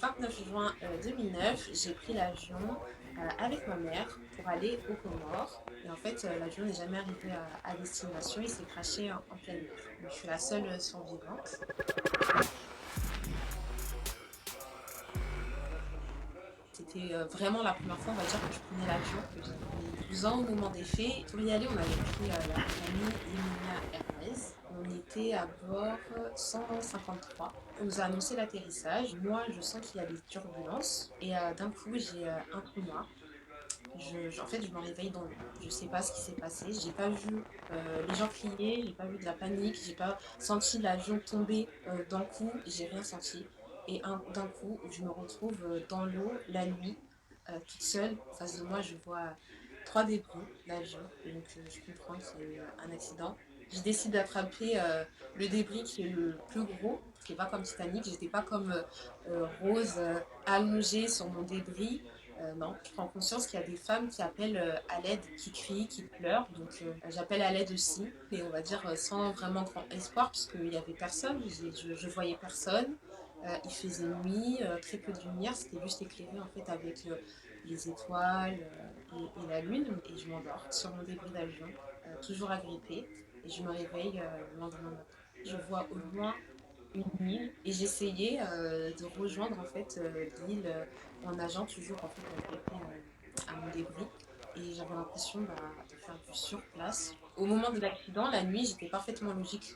29 juin 2009, j'ai pris l'avion avec ma mère pour aller aux Comores. Et en fait, l'avion n'est jamais arrivé à destination, il s'est crashé en pleine mer. Donc, je suis la seule survivante. C'était vraiment la première fois, on va dire, que je prenais l'avion, que j'avais 12 ans au moment des faits. Pour y aller, on avait pris la compagnie Yemenia Airways. On était à bord 153. On nous a annoncé l'atterrissage. Moi, je sens qu'il y a des turbulences. Et d'un coup, j'ai un trou noir. En fait, je me réveille dans l'eau. Je sais pas ce qui s'est passé. J'ai pas vu les gens crier, j'ai pas vu de la panique, j'ai pas senti l'avion tomber d'un coup, j'ai rien senti. Et d'un coup, je me retrouve dans l'eau la nuit, toute seule. En face de moi, je vois trois débris d'avion. Donc, je comprends qu'il y a eu un accident. Je décide d'attraper le débris qui est le plus gros, qui est pas comme Titanic. J'étais pas comme Rose allongée sur mon débris. Non, je prends conscience qu'il y a des femmes qui appellent à l'aide, qui crient, qui pleurent. Donc j'appelle à l'aide aussi. Et on va dire sans vraiment grand espoir, puisqu'il n'y avait personne. Je voyais personne. Il faisait nuit, très peu de lumière. C'était juste éclairé en fait avec les étoiles et la lune. Et je m'endors sur mon débris d'avion, toujours agrippée. Et je me réveille le lendemain matin. Je vois au loin une île et j'essayais de rejoindre en fait l'île en nageant toujours en fait agrippée à mon débris et j'avais l'impression de faire du surplace. Au moment de l'accident, la nuit, j'étais parfaitement logique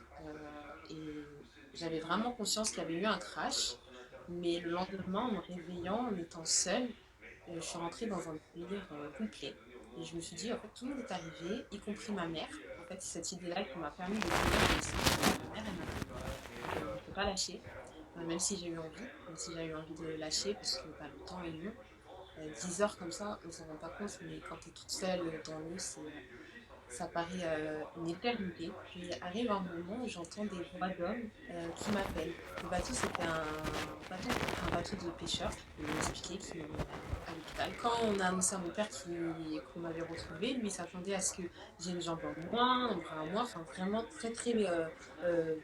et j'avais vraiment conscience qu'il y avait eu un crash, mais le lendemain, en me réveillant, en étant seule, je suis rentrée dans un délire complet. Et je me suis dit, en fait, tout le monde est arrivé, y compris ma mère. En fait, c'est cette idée-là qui m'a permis de tenir le sens. Ma mère, elle m'a dit, je ne peux pas lâcher, même si j'ai eu envie, même si j'ai eu envie de lâcher, parce que le temps est long. 10 heures comme ça, on ne s'en rend pas compte, mais quand tu es toute seule dans l'eau, ça paraît une éternité. Puis arrive un moment où j'entends des voix d'hommes qui m'appellent. Le bateau, c'était un bateau de pêcheurs. Ils m'ont expliqué qu'ils m'emmenaient à l'hôpital. Quand on a annoncé à mon père qu'on m'avait retrouvé, lui, il s'attendait à ce que j'ai une jambe en moins, un bras en moins, enfin vraiment très très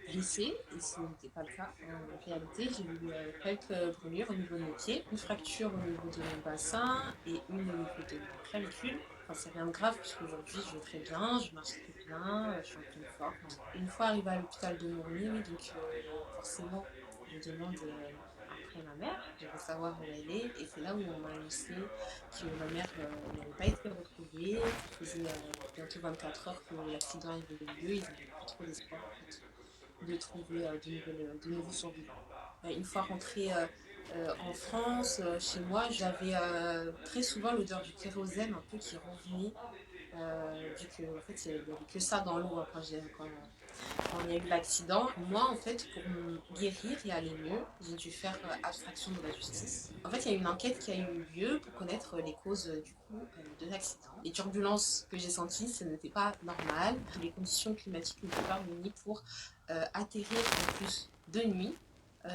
blessée. Et ce n'était pas le cas. En réalité, j'ai eu quelques brûlures au niveau de mes pieds, une fracture au niveau de mon bassin et une au niveau de ma clavicule. Enfin, c'est rien de grave puisqu'aujourd'hui je vais très bien, je marche très bien, je suis en pleine forme. Une fois arrivée à l'hôpital de Morny, oui, donc forcément je demande après ma mère, je veux savoir où elle est et c'est là où on m'a annoncé que ma mère n'avait pas été retrouvée, ça faisait bientôt 24 heures que l'accident avait eu lieu, ils n'avaient plus trop d'espoir en fait de trouver de nouveaux survivants. Une fois rentrée en France, chez moi, j'avais très souvent l'odeur du kérosène un peu qui revenait, vu qu'en fait, il n'y avait que ça dans l'eau hein, quand il y a eu l'accident. Moi, en fait, pour me guérir et aller mieux, j'ai dû faire abstraction de la justice. En fait, il y a une enquête qui a eu lieu pour connaître les causes du coup de l'accident. Les turbulences que j'ai senties, ce n'était pas normal. Les conditions climatiques n'étaient pas réunies pour atterrir en plus de nuit.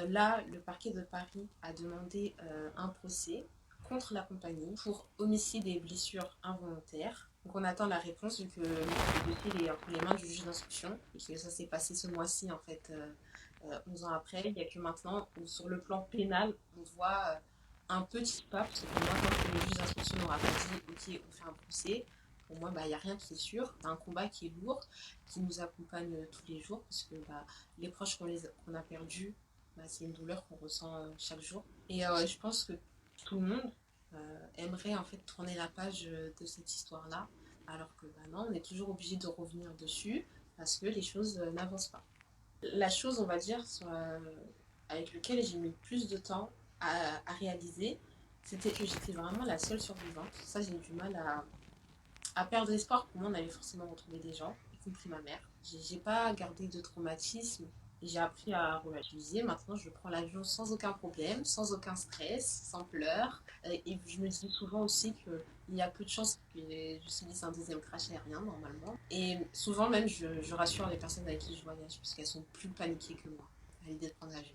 Là, le parquet de Paris a demandé un procès contre la compagnie pour homicide et blessures involontaires. Donc on attend la réponse vu que le dossier est entre les mains du juge d'instruction et que ça s'est passé ce mois-ci en fait, 11 ans après. Il n'y a que maintenant où sur le plan pénal, on voit un petit pas, parce que pour moi, tant que le juge d'instruction n'aura pas dit ok, on fait un procès, pour moi, il n'y a rien qui est sûr. C'est un combat qui est lourd, qui nous accompagne tous les jours, parce que les proches qu'on a perdus, c'est une douleur qu'on ressent chaque jour. Et je pense que tout le monde aimerait en fait tourner la page de cette histoire-là, alors que non, on est toujours obligé de revenir dessus parce que les choses n'avancent pas. La chose, on va dire, avec laquelle j'ai mis le plus de temps à réaliser, c'était que j'étais vraiment la seule survivante. Ça, j'ai eu du mal à perdre espoir. Pour moi, on allait forcément retrouver des gens, y compris ma mère. J'ai pas gardé de traumatisme. J'ai appris à relativiser. Maintenant, je prends l'avion sans aucun problème, sans aucun stress, sans pleurs. Et je me dis souvent aussi qu'il y a peu de chances que je subisse un deuxième crash aérien, normalement. Et souvent, même, je rassure les personnes avec qui je voyage, parce qu'elles sont plus paniquées que moi à l'idée de prendre l'avion.